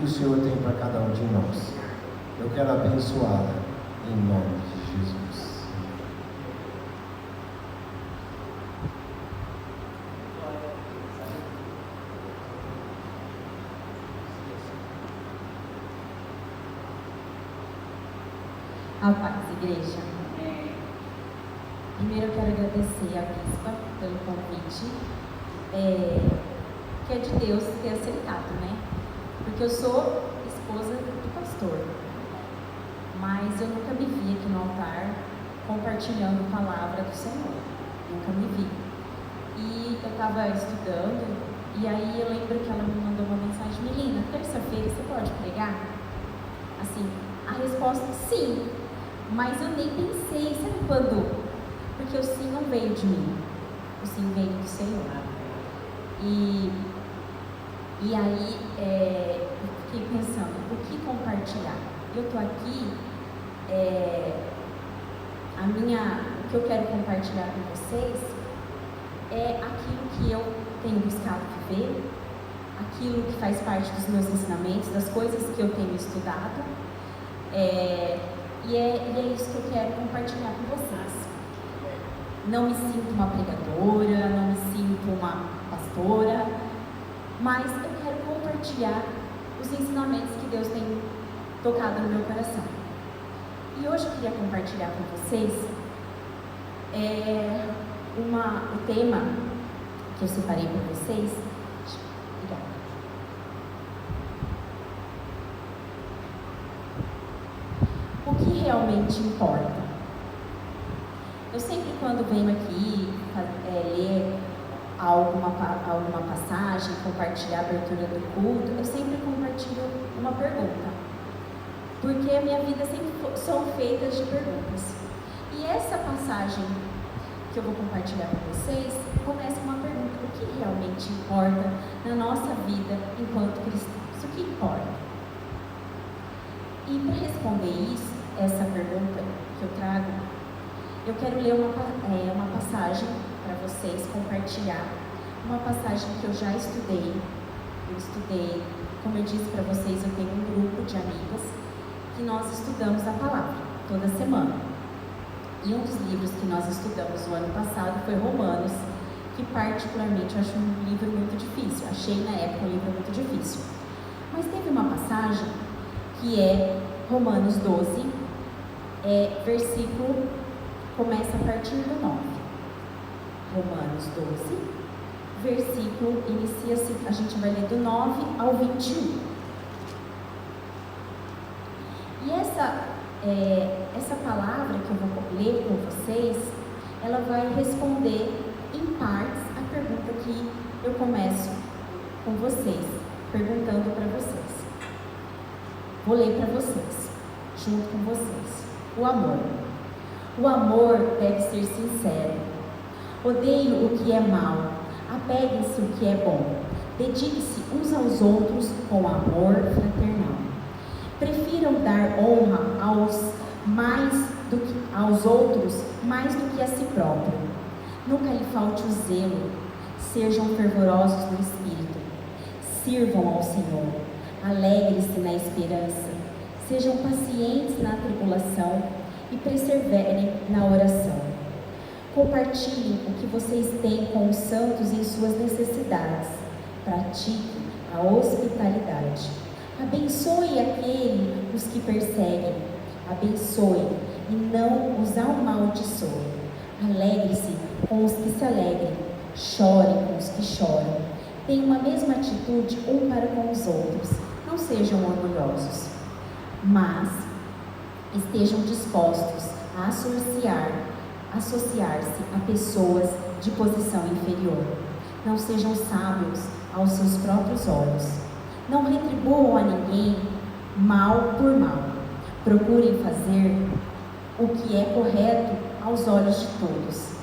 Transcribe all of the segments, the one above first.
que o Senhor tem para cada um de nós. Eu quero abençoá-la em nome de Jesus. A paz, igreja. Primeiro eu quero agradecer à bispa pelo convite, que é de Deus ter aceitado, né? Porque eu sou esposa do pastor, mas eu nunca me vi aqui no altar compartilhando a palavra do Senhor. Nunca me vi. E eu estava estudando, e aí eu lembro que ela me mandou uma mensagem: Melina, terça-feira você pode pregar? Assim, a resposta sim. Mas eu nem pensei, sabe quando? Porque o sim não veio de mim, o sim veio do Senhor. E aí eu fiquei pensando, o que compartilhar? Eu estou aqui, o que eu quero compartilhar com vocês é aquilo que eu tenho buscado viver, aquilo que faz parte dos meus ensinamentos, das coisas que eu tenho estudado. E é isso que eu quero compartilhar com vocês. Não me sinto uma pregadora, não me sinto uma pastora, mas eu quero compartilhar os ensinamentos que Deus tem tocado no meu coração. E hoje eu queria compartilhar com vocês o tema que eu separei para vocês. Obrigada. O que realmente importa? Eu sempre, quando venho aqui ler alguma passagem, compartilhar a abertura do culto, eu sempre compartilho uma pergunta, porque a minha vida sempre são feitas de perguntas. E essa passagem que eu vou compartilhar com vocês começa com uma pergunta: o que realmente importa na nossa vida enquanto cristãos? O que importa? E para responder essa pergunta que eu trago, eu quero ler uma passagem para vocês, compartilhar uma passagem que eu já estudei. Eu estudei, como eu disse para vocês, eu tenho um grupo de amigas que nós estudamos a palavra toda semana. E um dos livros que nós estudamos no ano passado foi Romanos, que particularmente eu acho um livro muito difícil. Achei na época um livro muito difícil. Mas teve uma passagem que é Romanos 12, versículo, começa a partir do 9. Romanos 12, versículo, inicia-se, a gente vai ler do 9 ao 21. E essa palavra que eu vou ler com vocês, ela vai responder em partes a pergunta que eu começo com vocês, perguntando para vocês. Vou ler para vocês, junto com vocês. O amor. O amor deve ser sincero. Odeie o que é mal, apegue-se o que é bom. Dedique-se uns aos outros com amor fraternal. Prefiram dar honra aos outros mais do que a si próprio. Nunca lhe falte o zelo. Sejam fervorosos no espírito. Sirvam ao Senhor. Alegre-se na esperança. Sejam pacientes na tribulação e perseverem na oração. Compartilhem o que vocês têm com os santos em suas necessidades. Pratiquem a hospitalidade. Abençoe os que perseguem. Abençoe e não os amaldiçoe. Alegre-se com os que se alegrem. Chore com os que choram. Tenham uma mesma atitude um para com os outros. Não sejam orgulhosos, mas estejam dispostos a associar-se a pessoas de posição inferior. Não sejam sábios aos seus próprios olhos. Não retribuam a ninguém mal por mal. Procurem fazer o que é correto aos olhos de todos.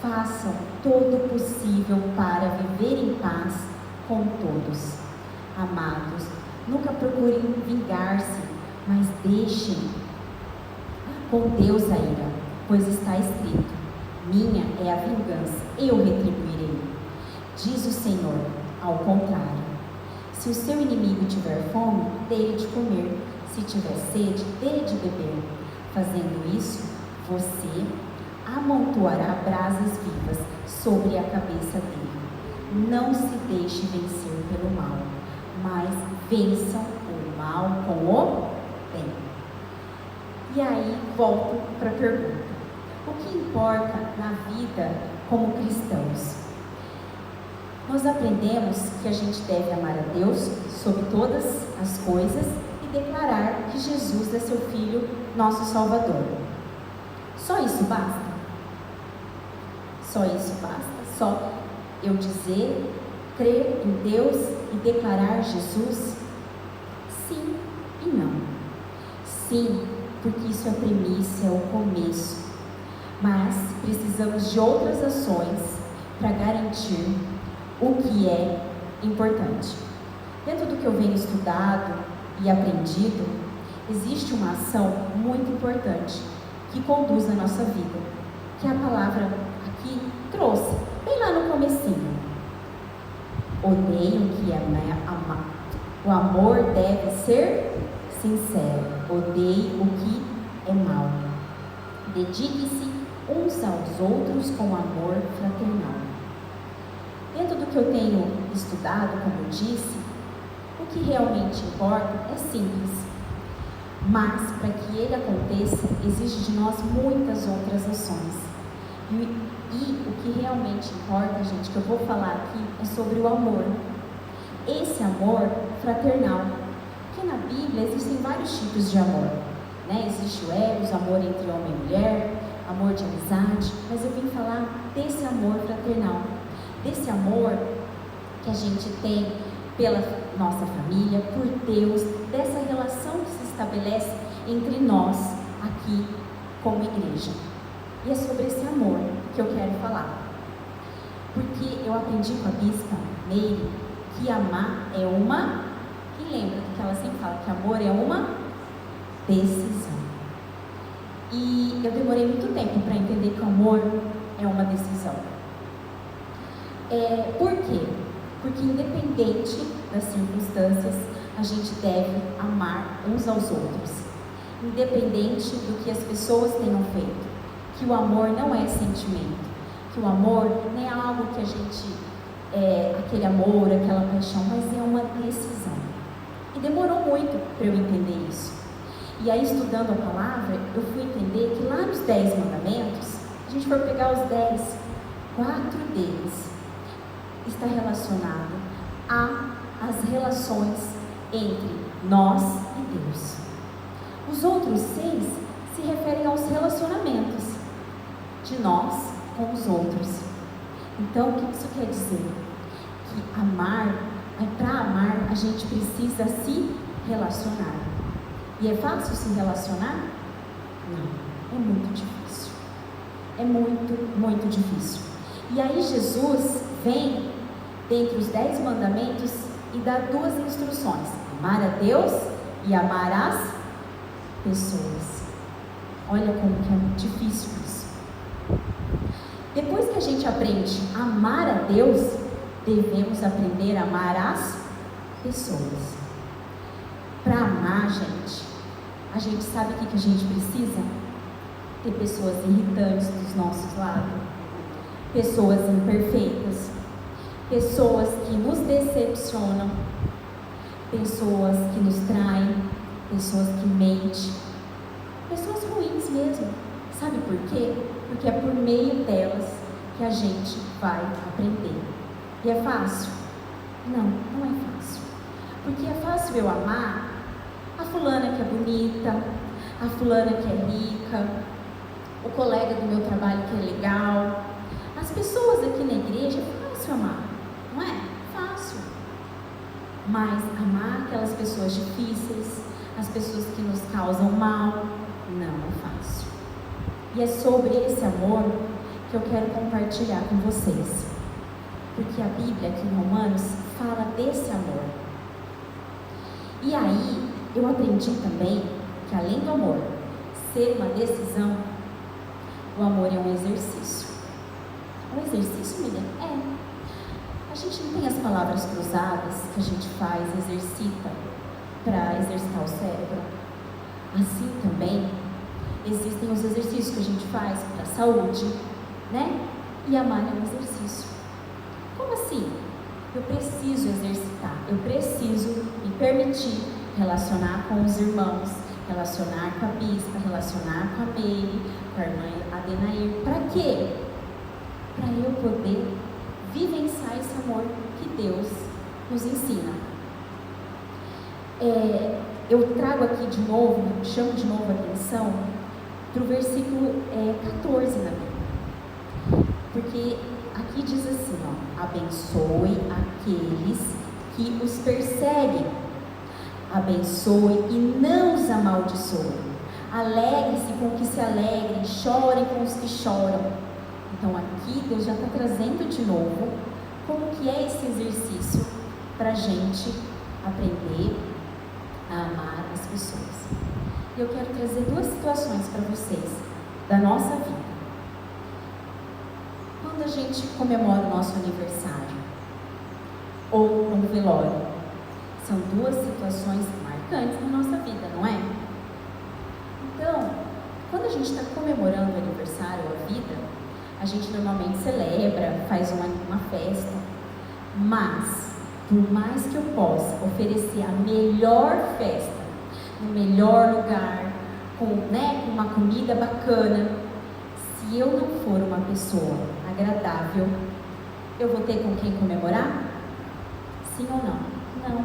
Façam todo o possível para viver em paz com todos. Amados, nunca procurem vingar-se, mas deixem com Deus a ira, pois está escrito: minha é a vingança, eu retribuirei. Diz o Senhor. Ao contrário, se o seu inimigo tiver fome, dê-lhe de comer. Se tiver sede, dê-lhe de beber. Fazendo isso, você amontoará brasas vivas sobre a cabeça dele. Não se deixe vencer pelo mal, mas vençam o mal com o bem. E aí, volto para a pergunta. O que importa na vida como cristãos? Nós aprendemos que a gente deve amar a Deus sobre todas as coisas e declarar que Jesus é seu Filho, nosso Salvador. Só isso basta? Só isso basta? Só eu dizer, crer em Deus e declarar Jesus? Sim e não. Sim, porque isso é premissa, é o começo. Mas precisamos de outras ações para garantir o que é importante. Dentro do que eu venho estudado e aprendido, existe uma ação muito importante que conduz a nossa vida, que a palavra aqui trouxe, bem lá no comecinho. Odeiem o que é amar. O amor deve ser sincero. Odeie o que é mal. Dedique-se uns aos outros com amor fraternal. Dentro do que eu tenho estudado, como eu disse, o que realmente importa é simples. Mas, para que ele aconteça, exige de nós muitas outras ações. E o que realmente importa, gente, que eu vou falar aqui, é sobre o amor. Esse amor fraternal. Porque na Bíblia existem vários tipos de amor. Né? Existe o eros, amor entre homem e mulher, amor de amizade. Mas eu vim falar desse amor fraternal. Desse amor que a gente tem pela nossa família, por Deus, dessa relação que se estabelece entre nós aqui como igreja. E é sobre esse amor que eu quero falar. Porque eu aprendi com a bispa Meire que amar é uma... Quem lembra que ela sempre fala que amor é uma decisão. E eu demorei muito tempo para entender que o amor é uma decisão. Por quê? Porque independente das circunstâncias, a gente deve amar uns aos outros. Independente do que as pessoas tenham feito. Que o amor não é sentimento. Que o amor não é algo que a gente... aquele amor, aquela paixão, mas é uma decisão. E demorou muito para eu entender isso. E aí, estudando a palavra, eu fui entender que lá nos 10 mandamentos, se a gente for pegar os 10, 4 deles está relacionado às relações entre nós e Deus. Os outros 6 se referem aos relacionamentos de nós com os outros. Então, o que isso quer dizer? Que amar, para amar, a gente precisa se relacionar. E é fácil se relacionar? Não, é muito difícil. É muito, muito difícil. E aí Jesus vem dentre os 10 mandamentos e dá 2 instruções: amar a Deus e amar as pessoas. Olha como que é difícil isso. Depois que a gente aprende a amar a Deus, devemos aprender a amar as pessoas. Para amar, a gente sabe o que a gente precisa? Ter pessoas irritantes dos nossos lados, pessoas imperfeitas, pessoas que nos decepcionam, pessoas que nos traem, pessoas que mentem, pessoas ruins mesmo. Sabe por quê? Porque é por meio delas que a gente vai aprender. E é fácil? Não, não é fácil. Porque é fácil eu amar a fulana que é bonita, a fulana que é rica, o colega do meu trabalho que é legal. As pessoas aqui na igreja é fácil amar, não é? Fácil. Mas amar aquelas pessoas difíceis, as pessoas que nos causam mal, não é fácil. E é sobre esse amor que eu quero compartilhar com vocês. Porque a Bíblia aqui em Romanos fala desse amor. E aí, eu aprendi também que além do amor ser uma decisão, o amor é um exercício. Um exercício, Miriam? A gente não tem as palavras cruzadas que a gente faz, exercita para exercitar o cérebro? Assim também existem os exercícios que a gente faz para a saúde, né? E amar é um exercício. Como assim? Eu preciso exercitar, eu preciso me permitir relacionar com os irmãos, relacionar com a bispa, relacionar com a Meire, com a irmã Adenair. Para quê? Para eu poder vivenciar esse amor que Deus nos ensina. Eu trago aqui de novo, chamo de novo a atenção para o versículo 14 na Bíblia. Porque aqui diz assim, ó: abençoe aqueles que os perseguem, abençoe e não os amaldiçoe, alegre-se com os que se alegrem, chorem com os que choram. Então aqui Deus já está trazendo de novo como que é esse exercício para a gente aprender a amar as pessoas. E eu quero trazer duas situações para vocês da nossa vida. Quando a gente comemora o nosso aniversário ou um velório, são duas situações marcantes na nossa vida, não é? Então, quando a gente está comemorando o aniversário ou a vida, a gente normalmente celebra, faz uma festa, mas por mais que eu possa oferecer a melhor festa, no melhor lugar, com uma comida bacana, se eu não for uma pessoa agradável, eu vou ter com quem comemorar? Sim ou não? Não,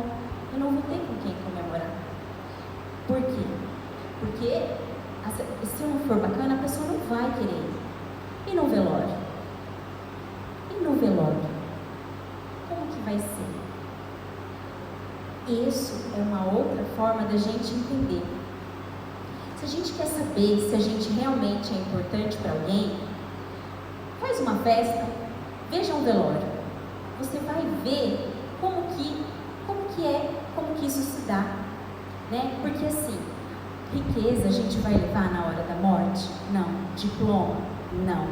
eu não vou ter com quem comemorar. Por quê? Porque se eu não for bacana, a pessoa não vai querer ir. E no velório? E no velório? Como que vai ser? Isso é uma outra forma da gente entender. Se a gente quer saber se a gente realmente é importante para alguém, faz uma festa, veja um velório. Você vai ver como que isso se dá, né? Porque assim, riqueza a gente vai levar na hora da morte? Não. Diploma? Não.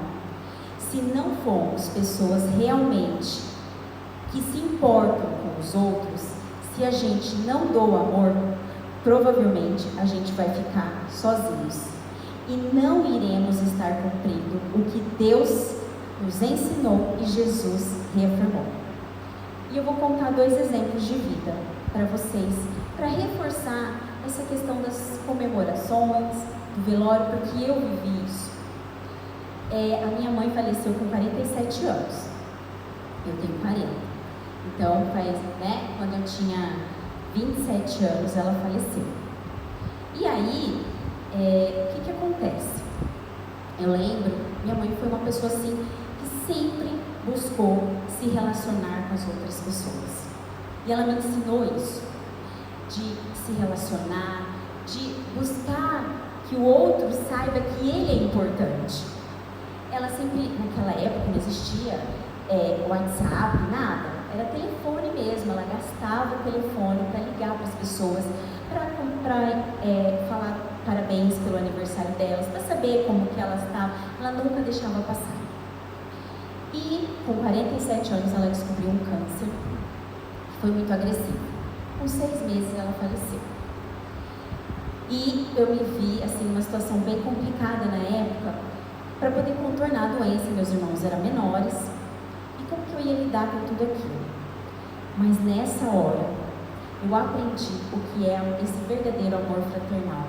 Se não formos pessoas realmente que se importam com os outros, se a gente não doa amor, provavelmente a gente vai ficar sozinhos e não iremos estar cumprindo o que Deus nos ensinou e Jesus reafirmou. E eu vou contar dois exemplos de vida para vocês, para reforçar essa questão das comemorações, do velório, porque eu vivi isso. A minha mãe faleceu com 47 anos, eu tenho 40, então quando eu tinha 27 anos ela faleceu. E aí, o que acontece? Eu lembro, minha mãe foi uma pessoa assim, que sempre buscou se relacionar com as outras pessoas, e ela me ensinou isso, de se relacionar, de buscar que o outro saiba que ele é importante. Ela sempre, naquela época não existia WhatsApp, nada, era telefone mesmo, ela gastava o telefone para ligar para as pessoas, para falar parabéns pelo aniversário delas, para saber como que elas estavam, ela nunca deixava passar. E com 47 anos ela descobriu um câncer, que foi muito agressivo. Com 6 meses ela faleceu. E eu me vi assim, numa situação bem complicada na época, para poder contornar a doença. Meus irmãos eram menores, e como que eu ia lidar com tudo aquilo? Mas nessa hora, eu aprendi o que é esse verdadeiro amor fraternal,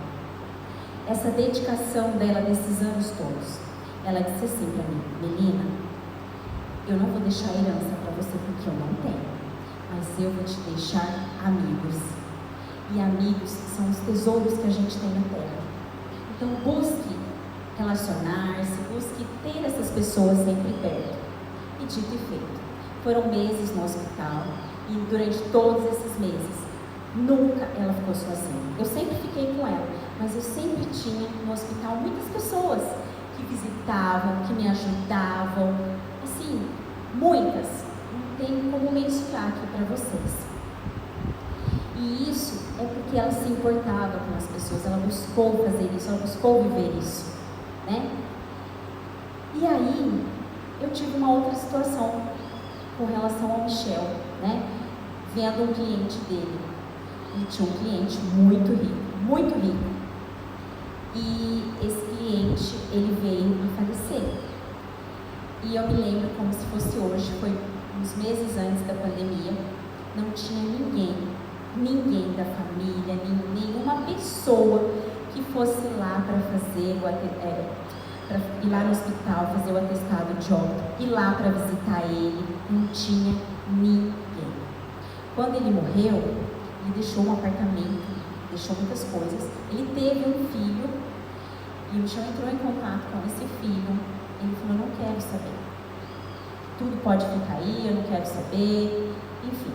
essa dedicação dela desses anos todos. Ela disse assim para mim: Melina, eu não vou deixar herança para você porque eu não tenho, mas eu vou te deixar amigos, e amigos são os tesouros que a gente tem na terra. Então busque relacionar-se, busque ter essas pessoas sempre perto. E dito e feito, foram meses no hospital, e durante todos esses meses nunca ela ficou sozinha. Eu sempre fiquei com ela, mas eu sempre tinha no hospital muitas pessoas que visitavam, que me ajudavam, assim, muitas, não tem como mensurar aqui para vocês. E isso é porque ela se importava com as pessoas, ela buscou fazer isso, ela buscou viver isso, né? E aí, eu tive uma outra situação com relação ao Michel, né? Vendo um cliente dele. ele tinha um cliente muito rico. E esse cliente, ele veio a falecer. E eu me lembro como se fosse hoje, foi uns meses antes da pandemia, não tinha ninguém da família, nenhuma pessoa que fosse lá para fazer para ir lá no hospital, fazer o atestado de óbito, ir lá para visitar ele, não tinha ninguém. Quando ele morreu, ele deixou um apartamento, deixou muitas coisas, ele teve um filho, e o Michel entrou em contato com esse filho, ele falou, não quero saber, tudo pode ficar aí, eu não quero saber, enfim,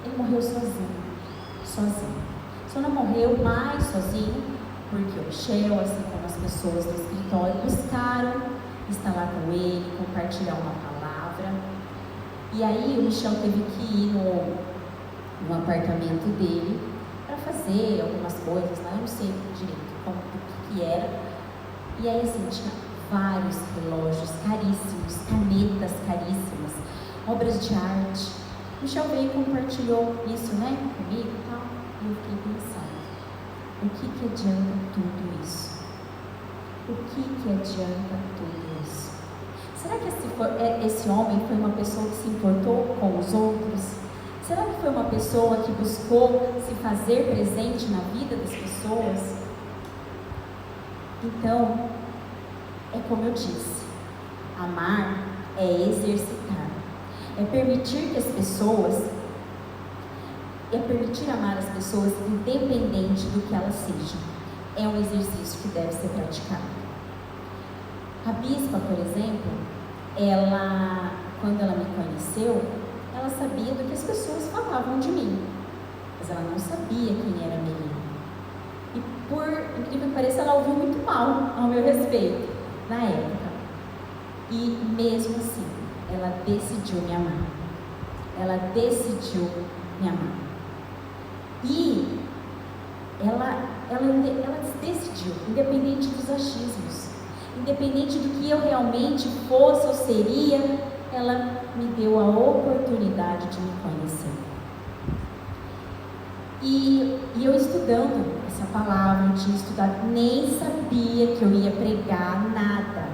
ele morreu sozinho. Só não morreu mais sozinho, porque o Michel, assim como as pessoas do escritório, buscaram estar lá com ele, compartilhar uma palavra. E aí o Michel teve que ir no apartamento dele para fazer algumas coisas lá, eu não sei direito o que era. E aí assim, tinha vários relógios caríssimos, canetas caríssimas, obras de arte. O Michel veio e compartilhou isso, né, comigo e tal. E eu fiquei pensando, o que adianta tudo isso? O que adianta tudo isso? Será que esse homem foi uma pessoa que se importou com os outros? Será que foi uma pessoa que buscou se fazer presente na vida das pessoas? Então, é como eu disse, amar é exercitar, é permitir que as pessoas, é permitir amar as pessoas independente do que elas sejam. É um exercício que deve ser praticado. A bispa, por exemplo, quando ela me conheceu, ela sabia do que as pessoas falavam de mim, mas ela não sabia quem era a Melina. E por incrível que pareça, ela ouviu muito mal ao meu respeito na época. E mesmo assim, ela decidiu me amar. Ela decidiu me amar. E ela decidiu, independente dos achismos, independente do que eu realmente fosse ou seria, ela me deu a oportunidade de me conhecer. E eu estudando essa palavra, eu tinha estudado, nem sabia que eu ia pregar nada.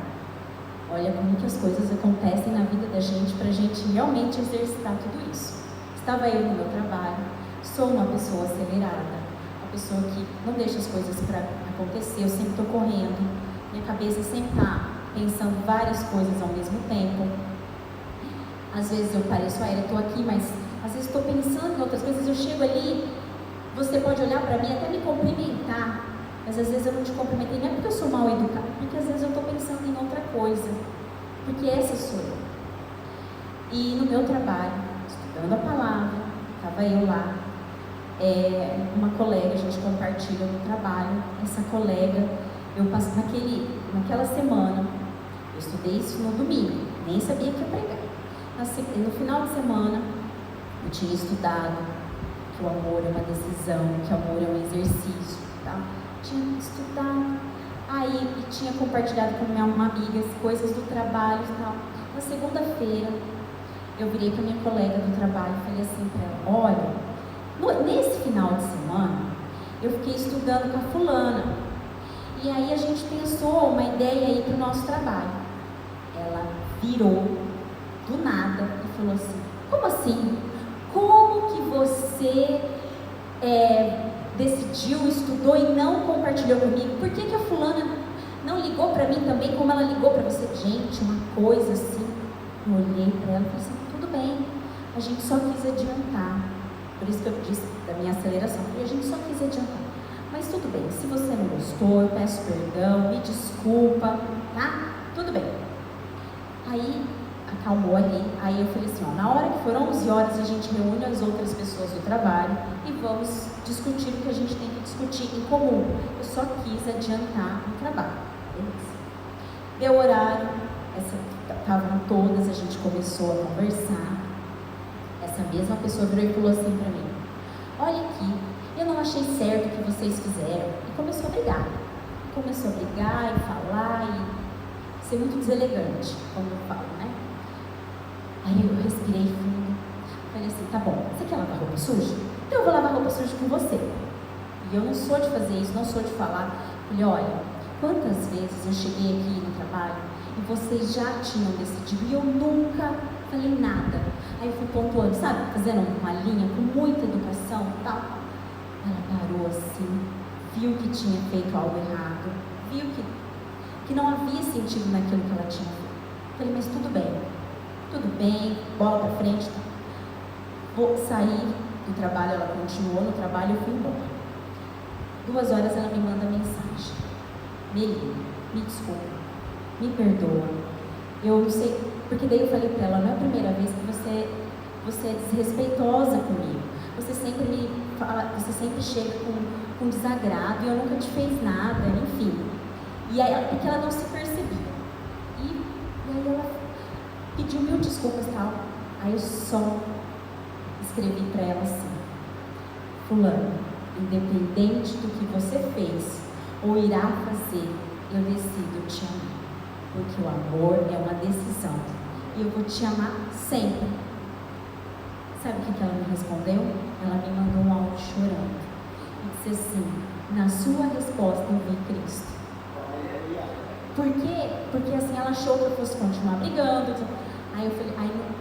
Olha como que as coisas acontecem na vida da gente para a gente realmente exercitar tudo isso. Estava eu no meu trabalho, sou uma pessoa acelerada, uma pessoa que não deixa as coisas para acontecer, eu sempre estou correndo, minha cabeça sempre está pensando várias coisas ao mesmo tempo. Às vezes eu pareço, eu estou aqui, mas às vezes estou pensando em outras coisas, eu chego ali, você pode olhar para mim até me cumprimentar, mas às vezes eu não te cumprimentei, não é porque eu sou mal educada, porque às vezes eu estou pensando em outra coisa, porque essa sou eu. E no meu trabalho, estudando a palavra, estava eu lá, uma colega, a gente compartilha no trabalho, essa colega, eu passei naquela semana, eu estudei isso no domingo, nem sabia que ia pregar. No final de semana, eu tinha estudado que o amor é uma decisão, que o amor é um exercício, tá? Tinha estudado, aí e tinha compartilhado com uma amiga as coisas do trabalho e tal. Na segunda-feira, eu virei para minha colega do trabalho e falei assim para ela, olha, nesse final de semana, eu fiquei estudando com a fulana, e aí a gente pensou uma ideia aí para o nosso trabalho. Ela virou do nada e falou assim, como assim? Como que você decidiu, estudou e não compartilhou comigo? Por que a fulana não ligou para mim também como ela ligou para você? Gente, uma coisa assim, eu olhei para ela e falei assim, tudo bem, a gente só quis adiantar. Por isso que eu disse da minha aceleração, porque a gente só quis adiantar. Mas tudo bem, se você não gostou, eu peço perdão, me desculpa, tá? Tudo bem. Aí acalmou ali, aí eu falei assim, na hora que for 11 horas a gente reúne as outras pessoas do trabalho e vamos discutir o que a gente tem que discutir em comum. Eu só quis adiantar o trabalho. Beleza. Deu horário, estavam todas, a gente começou a conversar. Essa mesma pessoa virou e falou assim para mim, olha aqui, eu não achei certo o que vocês fizeram. E começou a brigar. Começou a brigar e falar e ser muito deselegante, como eu falo, né? Aí eu respirei fundo, falei assim, tá bom, você quer lavar roupa suja? Então eu vou lavar roupa suja com você. E eu não sou de fazer isso, não sou de falar. Falei, olha, quantas vezes eu cheguei aqui no trabalho e vocês já tinham decidido e eu nunca falei nada. Aí eu fui pontuando, sabe, fazendo uma linha com muita educação e tal. Ela parou assim, viu que tinha feito algo errado, viu que não havia sentido naquilo que ela tinha feito. Falei, mas tudo bem, bola pra frente. Tá? Vou sair do trabalho, ela continuou no trabalho e eu fui embora. 2 horas ela me manda mensagem. Meli, me desculpa, me perdoa. Eu não sei, porque daí eu falei pra ela, não é a primeira vez que você é desrespeitosa comigo. Você sempre me fala, você sempre chega com desagrado e eu nunca te fiz nada, enfim. E aí, porque ela não se percebia. E aí ela pediu 1000 desculpas e tal. Aí eu só escrevi pra ela assim: fulano, independente do que você fez ou irá fazer, eu decido te amar. Porque o amor é uma decisão. E eu vou te amar sempre. Sabe o que ela me respondeu? Ela me mandou um áudio chorando. E disse assim: na sua resposta eu vi Cristo. Por quê? Porque assim ela achou que eu fosse continuar brigando. Aí eu falei,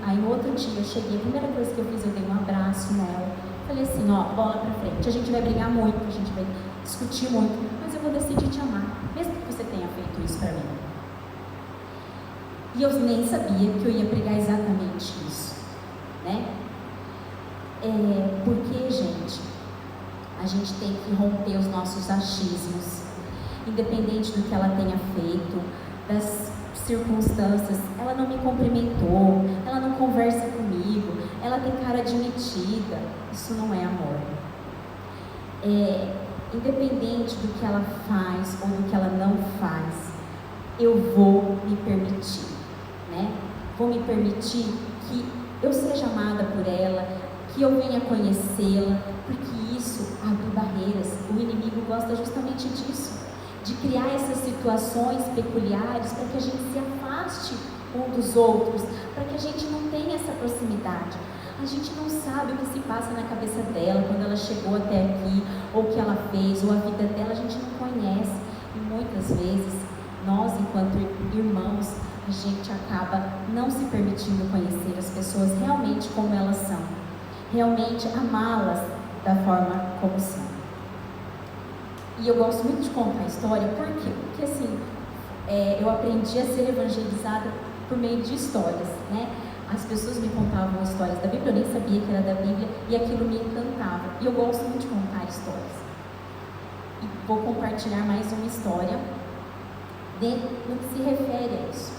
aí no outro dia eu cheguei, a primeira coisa que eu fiz, eu dei um abraço nela. Falei assim, ó, bola pra frente. A gente vai brigar muito, a gente vai discutir muito, mas eu vou decidir te amar, mesmo que você tenha feito isso pra mim. E eu nem sabia que eu ia pregar exatamente isso, né? Porque, gente, a gente tem que romper os nossos achismos, independente do que ela tenha feito, das circunstâncias. Ela não me cumprimentou, ela não conversa comigo, ela tem cara de metida. Isso não é amor. Independente do que ela faz ou do que ela não faz, eu vou me permitir, né? Vou me permitir que eu seja amada por ela, que eu venha conhecê-la, porque isso abre barreiras. O inimigo gosta justamente disso, de criar essas situações peculiares para que a gente se afaste um dos outros, para que a gente não tenha essa proximidade. A gente não sabe o que se passa na cabeça dela quando ela chegou até aqui, ou o que ela fez, ou a vida dela, a gente não conhece. E muitas vezes, nós, enquanto irmãos, a gente acaba não se permitindo conhecer as pessoas realmente como elas são, realmente amá-las da forma como são. E eu gosto muito de contar a história, por quê? Porque assim, eu aprendi a ser evangelizada por meio de histórias, né? As pessoas me contavam histórias da Bíblia, eu nem sabia que era da Bíblia, e aquilo me encantava. E eu gosto muito de contar histórias. E vou compartilhar mais uma história no que se refere a isso.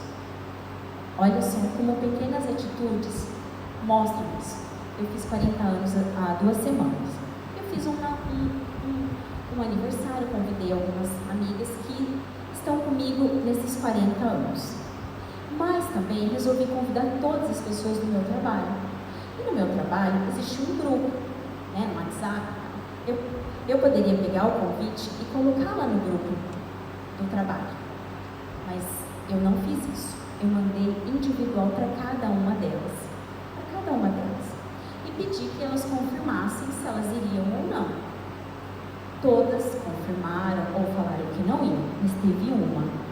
Olha só como pequenas atitudes mostram isso. Eu fiz 40 anos há 2 semanas. Eu fiz um aniversário, convidei algumas amigas que estão comigo nesses 40 anos. Mas também resolvi convidar todas as pessoas do meu trabalho. E no meu trabalho existe um grupo, né, no WhatsApp. Eu poderia pegar o convite e colocar lá no grupo do trabalho. Mas eu não fiz isso. Eu mandei individual para cada uma delas. Para cada uma delas. E pedi que elas confirmassem se elas iriam ou não. Todas confirmaram ou falaram que não iam, mas teve uma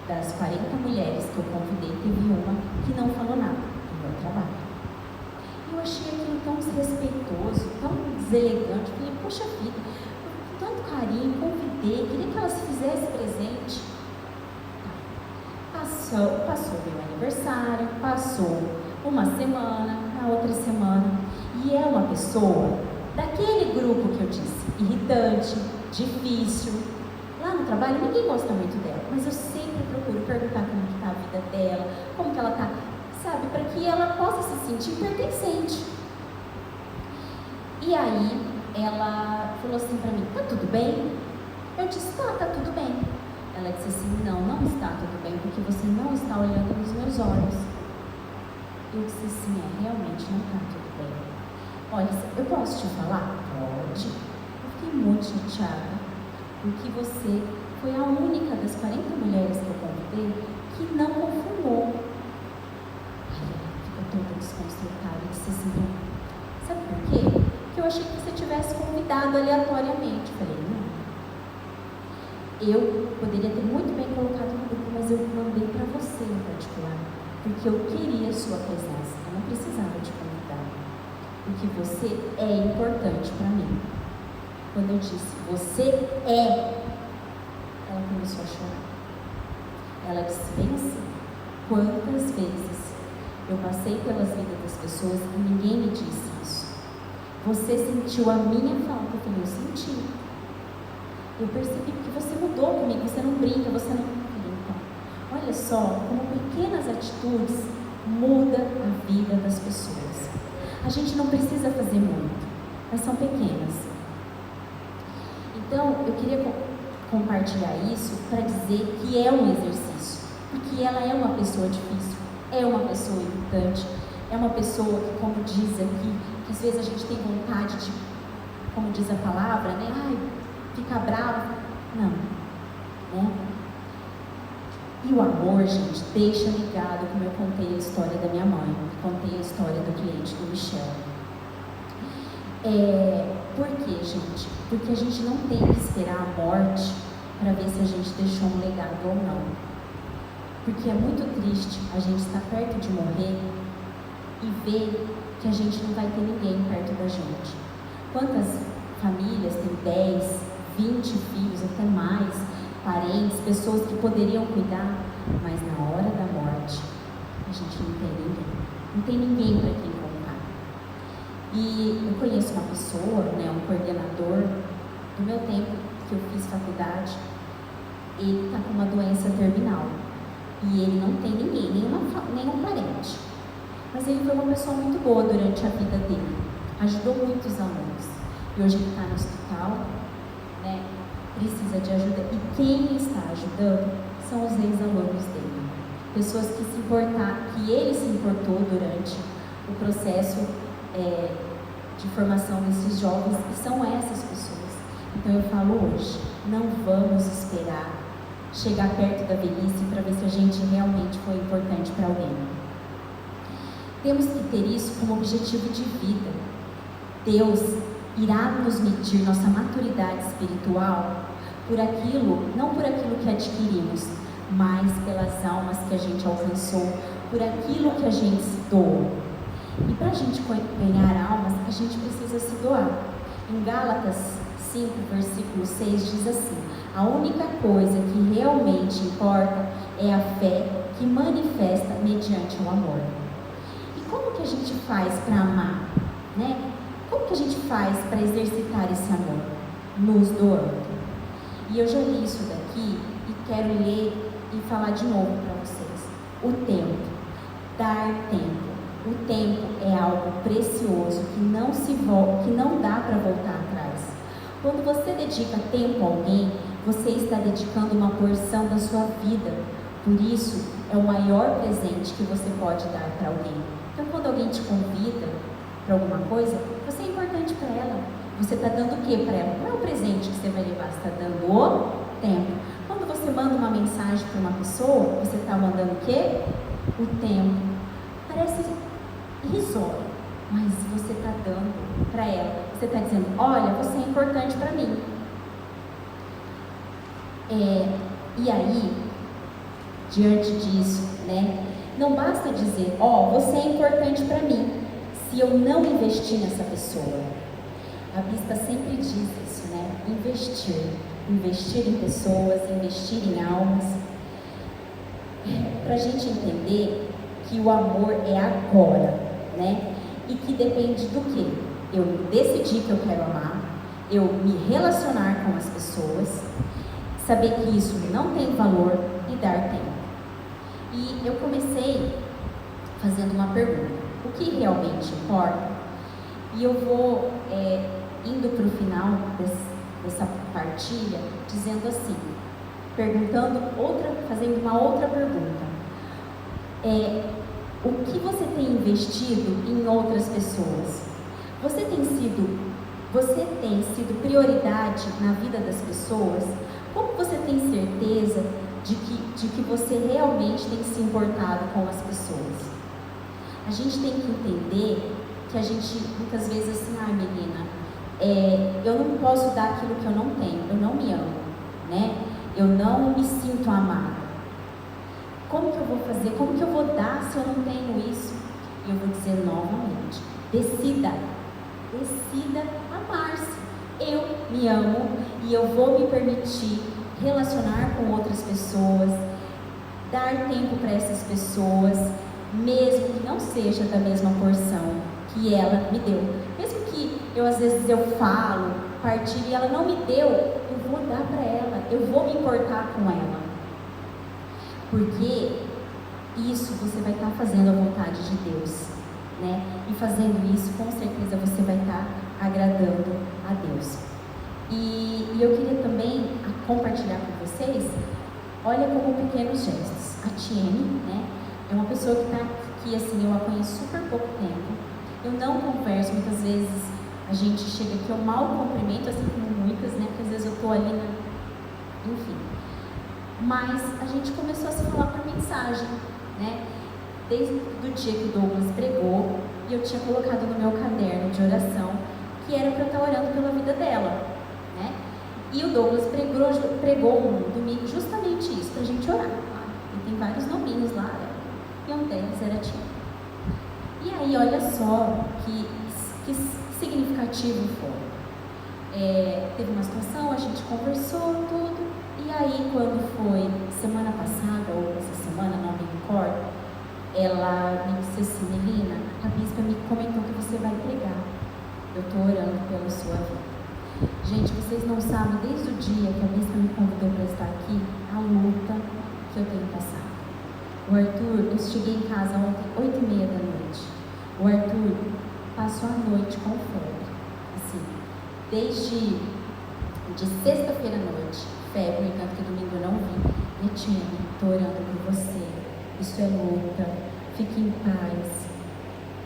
das 40 mulheres que eu convidei, teve uma que não falou nada do meu trabalho. Eu achei aquilo tão desrespeitoso, tão deselegante. Falei, poxa vida, com tanto carinho, convidei, queria que ela se fizesse presente. Passou meu aniversário, passou uma semana, na outra semana, e é uma pessoa daquele grupo que eu disse, irritante, difícil. Lá no trabalho ninguém gosta muito dela, mas eu sempre procuro perguntar como que está a vida dela, como que ela está, sabe, para que ela possa se sentir pertencente. E aí ela falou assim para mim, tá tudo bem? Eu disse, tá tudo bem. Ela disse assim, não está tudo bem, porque você não está olhando nos meus olhos. Eu disse assim, realmente não está tudo bem. Olha, eu posso te falar? Pode. Eu fiquei muito chateada, porque você foi a única das 40 mulheres que eu convidei que não confirmou. Aí ela ficou toda desconcertada e disse assim, Sabe por quê? Porque eu achei que você tivesse convidado aleatoriamente. Eu falei, não. Eu poderia ter muito bem colocado no grupo, mas eu mandei para você em particular, porque eu queria a sua presença. Eu não precisava te convidar, porque você é importante para mim. Quando eu disse, você é, ela começou a chorar. Ela disse bem assim, quantas vezes eu passei pelas vidas das pessoas e ninguém me disse isso. Você sentiu a minha falta? Eu falei, eu senti. Eu percebi que você mudou comigo, você não brinca, você não... Então, olha só, como pequenas atitudes muda a vida das pessoas. A gente não precisa fazer muito, mas são pequenas. Então, eu queria compartilhar isso para dizer que é um exercício, porque ela é uma pessoa difícil, é uma pessoa irritante, é uma pessoa que, como diz aqui, que às vezes a gente tem vontade de, como diz a palavra, né? Ai, ficar bravo. Não, né? E o amor, gente, deixa ligado, como eu contei a história da minha mãe, contei a história do cliente do Michel. Por quê, gente? Porque a gente não tem que esperar a morte para ver se a gente deixou um legado ou não. Porque é muito triste a gente estar perto de morrer e ver que a gente não vai ter ninguém perto da gente. Quantas famílias têm 10, 20 filhos, até mais, parentes, pessoas que poderiam cuidar, mas na hora da morte a gente não tem ninguém. Não tem ninguém para quem contar. E eu conheço uma pessoa, né, um coordenador do meu tempo que eu fiz faculdade, ele está com uma doença terminal e ele não tem ninguém, nenhum parente. Mas ele foi uma pessoa muito boa durante a vida dele, ajudou muitos alunos. E hoje ele está no hospital, né, precisa de ajuda. E quem está ajudando são os ex-alunos dele. Pessoas que ele se importou durante o processo de formação desses jovens, e são essas pessoas. Então eu falo hoje, não vamos esperar chegar perto da velhice para ver se a gente realmente foi importante para alguém. Temos que ter isso como objetivo de vida. Deus irá nos medir nossa maturidade espiritual por aquilo, não por aquilo que adquirimos, mas pelas almas que a gente alcançou, por aquilo que a gente se doou. E para a gente ganhar almas, a gente precisa se doar. Em Gálatas 5, versículo 6 diz assim: a única coisa que realmente importa é a fé que manifesta mediante o amor. E como que a gente faz para amar, né? Como que a gente faz para exercitar esse amor? Nos doando. E eu já li isso daqui e quero ler e falar de novo para vocês. O tempo, dar tempo. O tempo é algo precioso que não dá para voltar atrás. Quando você dedica tempo a alguém, você está dedicando uma porção da sua vida. Por isso, é o maior presente que você pode dar para alguém. Então, quando alguém te convida para alguma coisa, você é importante para ela. Você está dando o que para ela? Não é o presente que você vai levar, você está dando o tempo. Quando você manda uma mensagem para uma pessoa, você está mandando o quê? O tempo. Parece irrisório, mas você está dando para ela. Você está dizendo, olha, você é importante para mim. E aí, diante disso, né? Não basta dizer, você é importante para mim, se eu não investir nessa pessoa. A Bispa sempre diz isso, né? Investir em pessoas, investir em almas. Para a gente entender que o amor é agora, né? E que depende do quê? Eu decidir que eu quero amar, eu me relacionar com as pessoas, saber que isso não tem valor e dar tempo. E eu comecei fazendo uma pergunta: o que realmente importa? E eu vou indo para o final dessa partilha, dizendo assim, fazendo uma outra pergunta. O que você tem investido em outras pessoas? Você tem sido prioridade na vida das pessoas? Como você tem certeza de que você realmente tem se importado com as pessoas? A gente tem que entender que a gente muitas vezes assim, menina, eu não posso dar aquilo que eu não tenho, eu não me amo, né? Eu não me sinto amada. Como que eu vou fazer? Como que eu vou dar se eu não tenho isso? E eu vou dizer novamente, decida amar-se. Eu me amo e eu vou me permitir relacionar com outras pessoas, dar tempo para essas pessoas, mesmo que não seja da mesma porção que ela me deu. Mesmo que às vezes eu falo, partilho e ela não me deu, eu vou dar para ela, eu vou me importar com ela. Porque isso você vai estar fazendo a vontade de Deus, né? E fazendo isso, com certeza você vai estar agradando a Deus. E eu queria também compartilhar com vocês, olha como pequenos gestos. A Tiene, né? É uma pessoa que está aqui, assim, eu a conheço super pouco tempo. Eu não converso, muitas vezes a gente chega aqui, eu mal cumprimento, assim como muitas, né? Porque às vezes eu estou ali, enfim. Mas a gente começou a se falar por mensagem, né? Desde o dia que o Douglas pregou, e eu tinha colocado no meu caderno de oração que era para eu estar orando pela vida dela, né? E o Douglas pregou um domingo justamente isso, para a gente orar. E tem vários nominhos lá, né? E um deles era Tia. E aí, olha só que significativo foi. Teve uma situação, a gente conversou tudo, e aí quando foi semana passada, ou essa semana, não me recordo, ela me disse assim, Melina, a bispa me comentou que você vai pregar. Eu estou orando pela sua vida. Gente, vocês não sabem, desde o dia que a bispa me convidou para estar aqui, a luta que eu tenho passado. O Arthur, eu cheguei em casa ontem, 8h30 da noite. O Arthur passou a noite com febre. Assim, desde de sexta-feira à noite, febre, tanto que domingo eu não vi. E Tiene, estou orando por você. Isso é luta, fique em paz.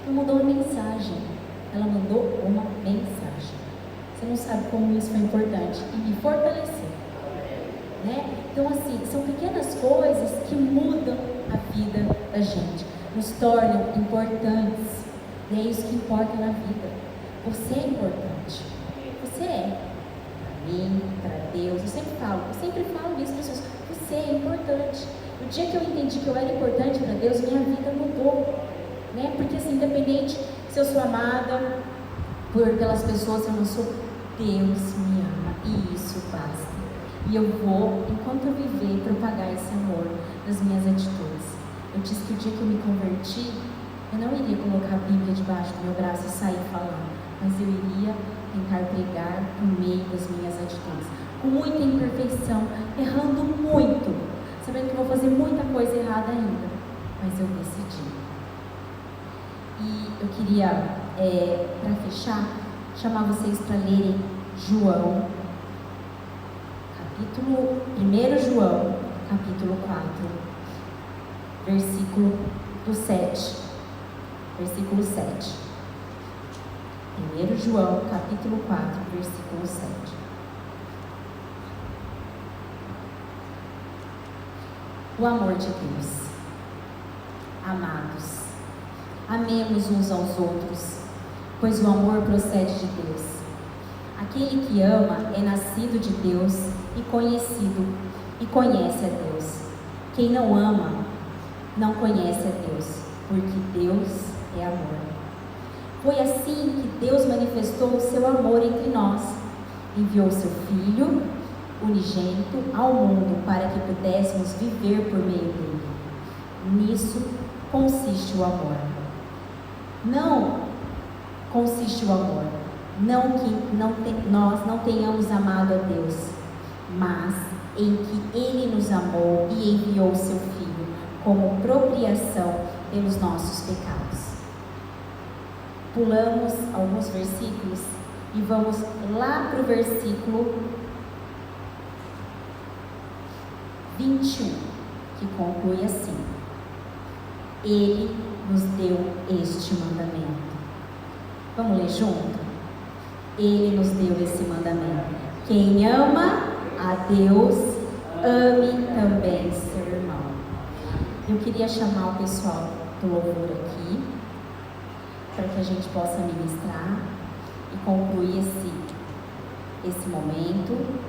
Ela mandou uma mensagem. Ela mandou uma mensagem. Você não sabe como isso foi importante e me fortaleceu, né? Então, assim, são pequenas coisas que mudam a vida da gente, nos tornam importantes. E é isso que importa na vida. Você é importante. Você é. Para mim, para Deus. Eu sempre falo isso para as pessoas. Você é importante. No dia que eu entendi que eu era importante para Deus, minha vida mudou, né? Porque, assim, independente se eu sou amada pelas pessoas, se eu não sou, Deus me ama e isso basta. E eu vou, enquanto eu viver, propagar esse amor nas minhas atitudes. Eu disse que o dia que eu me converti, eu não iria colocar a Bíblia debaixo do meu braço e sair falando, mas eu iria tentar pregar por meio das minhas atitudes, com muita imperfeição, errando muito, sabendo que vou fazer muita coisa errada ainda, mas eu decidi. E eu queria, para fechar, chamar vocês para lerem João, 1 João, capítulo 4, versículo 7. 1 João, capítulo 4, versículo 7. O amor de Deus. Amados, amemos uns aos outros, pois o amor procede de Deus. Aquele que ama é nascido de Deus e conhece a Deus. Quem não ama, não conhece a Deus, porque Deus é amor. Foi assim que Deus manifestou o seu amor entre nós. Enviou seu Filho unigênito ao mundo para que pudéssemos viver por meio dele. Nisso consiste o amor. Não consiste o amor. Não que nós não tenhamos amado a Deus, mas em que Ele nos amou e enviou seu Filho como propriação pelos nossos pecados. Pulamos alguns versículos e vamos lá para o versículo 21, que conclui assim: Ele nos deu este mandamento. Vamos ler junto? Ele nos deu esse mandamento: quem ama a Deus, ame também seu irmão. Eu queria chamar o pessoal do louvor aqui. para que a gente possa ministrar e concluir esse momento.